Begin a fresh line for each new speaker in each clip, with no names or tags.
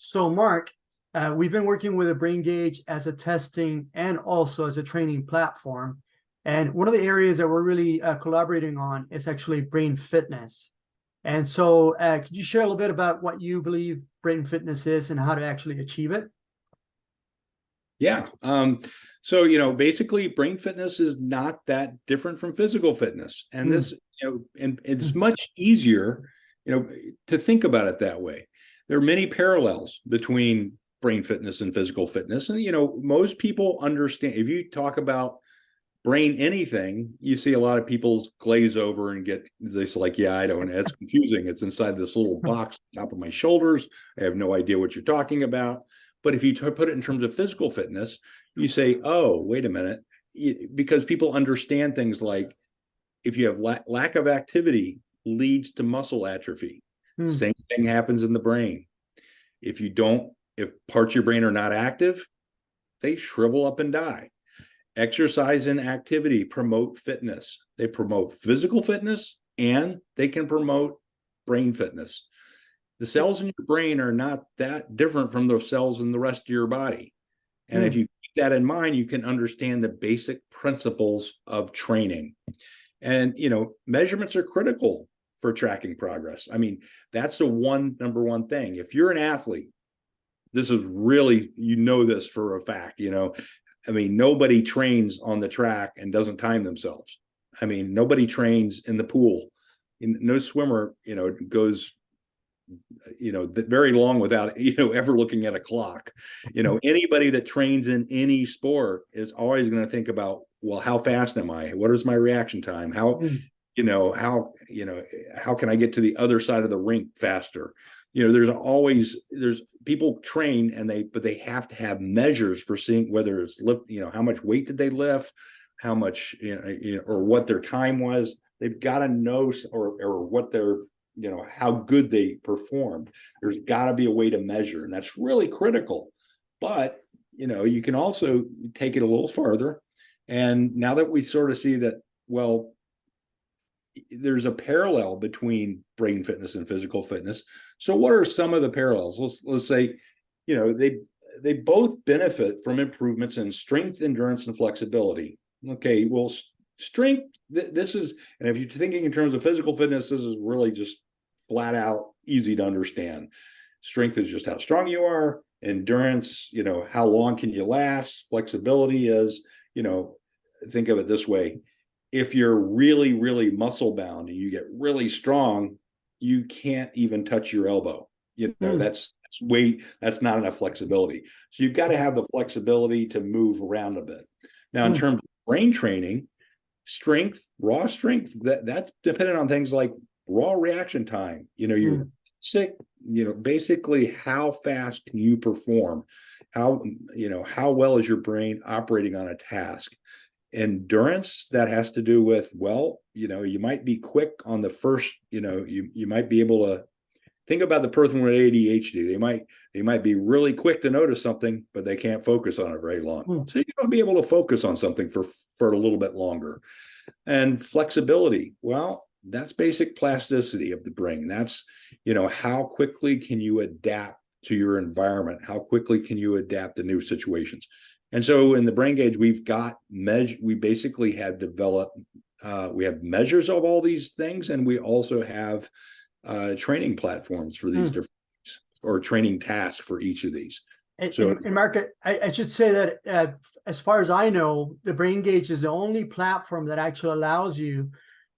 So, Mark, we've been working with a brain gauge as a testing and also as a training platform. And one of the areas that we're really collaborating on is actually brain fitness. And so, could you share a little bit about what you believe brain fitness is and how to actually achieve it?
Yeah. So, basically brain fitness is not that different from physical fitness. And
Mm,
this, and it's
mm,
much easier, to think about it that way. There are many parallels between brain fitness and physical fitness. And, most people understand if you talk about brain anything, you see a lot of people glaze over and get this like, yeah, I don't, it's confusing. It's inside this little box on top of my shoulders. I have no idea what you're talking about. But if you put it in terms of physical fitness, you say, oh, wait a minute, because people understand things like if you have lack of activity leads to muscle atrophy.
mm,
Same thing happens in the brain. If parts of your brain are not active, they shrivel up and die. Exercise and activity promote fitness. They promote physical fitness and they can promote brain fitness. The cells in your brain are not that different from the cells in the rest of your body. And if
mm,
you keep that in mind, you can understand the basic principles of training. And, measurements are critical for tracking progress. I mean, that's the number one thing. If you're an athlete, this is really, this for a fact, I mean, nobody trains on the track and doesn't time themselves. I mean, nobody trains in the pool. No swimmer, goes, very long without, ever looking at a clock. Anybody that trains in any sport is always going to think about, well, how fast am I? What is my reaction time?
mm,
How can I get to the other side of the rink faster? There's people train but they have to have measures for seeing whether it's lift, how much weight did they lift, how much, or what their time was. They've got to know, or what their, how good they performed. There's got to be a way to measure, and that's really critical. But, you can also take it a little further. And now that we sort of see that, well, there's a parallel between brain fitness and physical fitness. So what are some of the parallels? Let's say, they both benefit from improvements in strength, endurance, and flexibility. Okay, well, strength, this is, and if you're thinking in terms of physical fitness, this is really just flat out easy to understand. Strength is just how strong you are. Endurance, how long can you last? Flexibility is, think of it this way. If you're really, really muscle bound and you get really strong, you can't even touch your elbow.
mm,
That's not enough flexibility. So you've got to have the flexibility to move around a bit. Now, in
mm,
terms of brain training, raw strength, that's dependent on things like raw reaction time. You're
mm,
sick, basically how fast can you perform? How well is your brain operating on a task? Endurance, that has to do with, well, you might be quick on the first, you might be able to think about the person with ADHD. They might be really quick to notice something, but they can't focus on it very long.
mm,
So you got to be able to focus on something for a little bit longer. And flexibility, well, that's basic plasticity of the brain. That's, how quickly can you adapt to your environment? How quickly can you adapt to new situations? And so in the brain gauge, we basically have developed, we have measures of all these things, and we also have training platforms for these
mm.
different things, or training tasks for each of these.
And,
So,
and, and Mark, I should say that as far as I know, the brain gauge is the only platform that actually allows you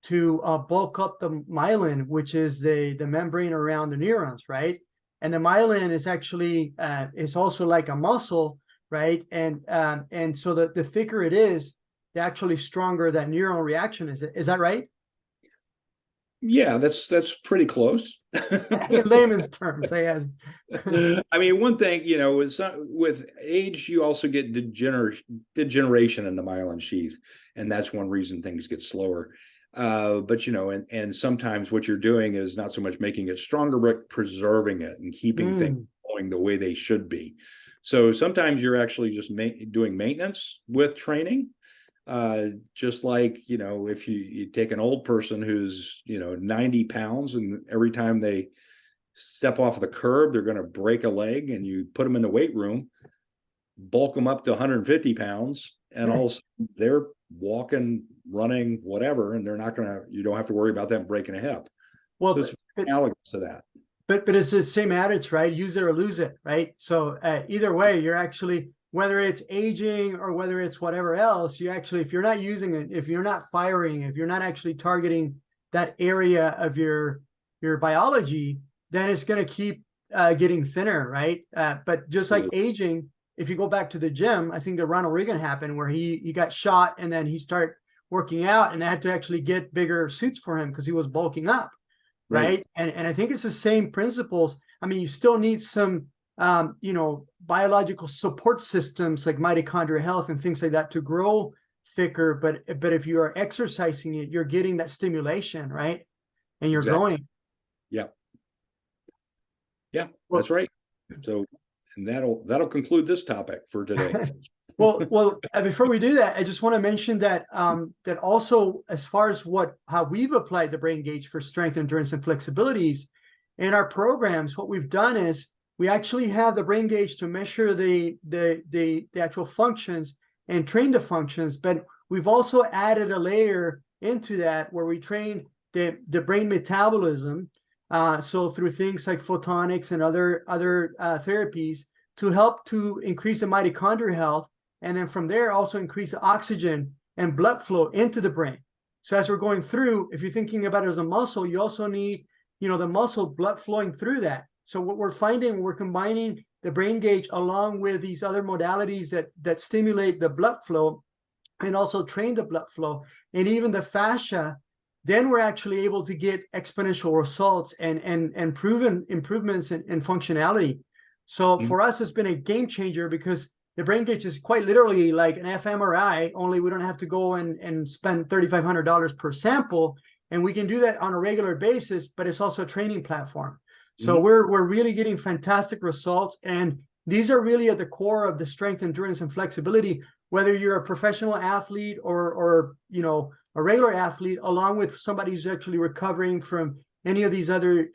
to bulk up the myelin, which is the membrane around the neurons, right? And the myelin is actually is also like a muscle, right? And so the thicker it is, the actually stronger that neural reaction is. Is that right?
yeah, that's pretty close.
In layman's terms, I guess.
I mean, one thing, with age, you also get degeneration in the myelin sheath, and that's one reason things get slower. But and sometimes what you're doing is not so much making it stronger, but preserving it and keeping things
Mm,
going the way they should be. So sometimes you're actually just doing maintenance with training. Just like, if you take an old person who's 90 pounds, and every time they step off the curb, they're going to break a leg, and you put them in the weight room, bulk them up to 150 pounds, and all of a sudden they're walking, running, whatever, and they're not going to, you don't have to worry about them breaking a hip.
Well,
So it's analogous to that.
but it's the same adage, right? Use it or lose it, right? So either way, you're actually, whether it's aging or whether it's whatever else, you actually, if you're not using it, if you're not firing, if you're not actually targeting that area of your biology, then it's going to keep getting thinner, right? But just like aging, if you go back to the gym, I think the Ronald Reagan happened where he got shot and then he started working out, and they had to actually get bigger suits for him because he was bulking up, right? And I think it's the same principles. I mean, you still need some biological support systems like mitochondrial health and things like that to grow thicker. But if you are exercising it, you're getting that stimulation, right? And you're growing.
Yeah. Yeah, that's right. So, and that'll conclude this topic for today.
Well, before we do that, I just want to mention that that also, as far as how we've applied the brain gauge for strength, endurance, and flexibilities in our programs, what we've done is we actually have the brain gauge to measure the actual functions and train the functions, but we've also added a layer into that where we train the brain metabolism. So through things like photonics and other therapies to help to increase the mitochondrial health, and then from there also increase the oxygen and blood flow into the brain. So as we're going through, if you're thinking about it as a muscle, you also need, the muscle blood flowing through that. So what we're finding, we're combining the brain gauge along with these other modalities that stimulate the blood flow and also train the blood flow and even the fascia. Then we're actually able to get exponential results and proven improvements in functionality. So for us, it's been a game changer because the brain gauge is quite literally like an fMRI, only we don't have to go and spend $3,500 per sample. And we can do that on a regular basis, but it's also a training platform. So we're really getting fantastic results. And these are really at the core of the strength, endurance, and flexibility, whether you're a professional athlete or a regular athlete, along with somebody who's actually recovering from any of these other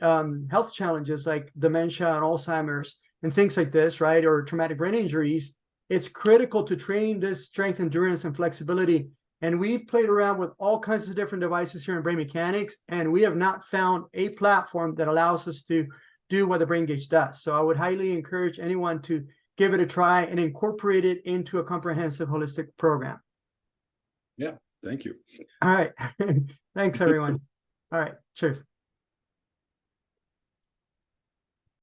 health challenges like dementia and Alzheimer's and things like this, right? Or traumatic brain injuries. It's critical to train this strength, endurance, and flexibility. And we've played around with all kinds of different devices here in brain mechanics, and we have not found a platform that allows us to do what the brain gauge does. So I would highly encourage anyone to give it a try and incorporate it into a comprehensive holistic program.
Yeah, thank you.
All right. Thanks, everyone. All right. Cheers.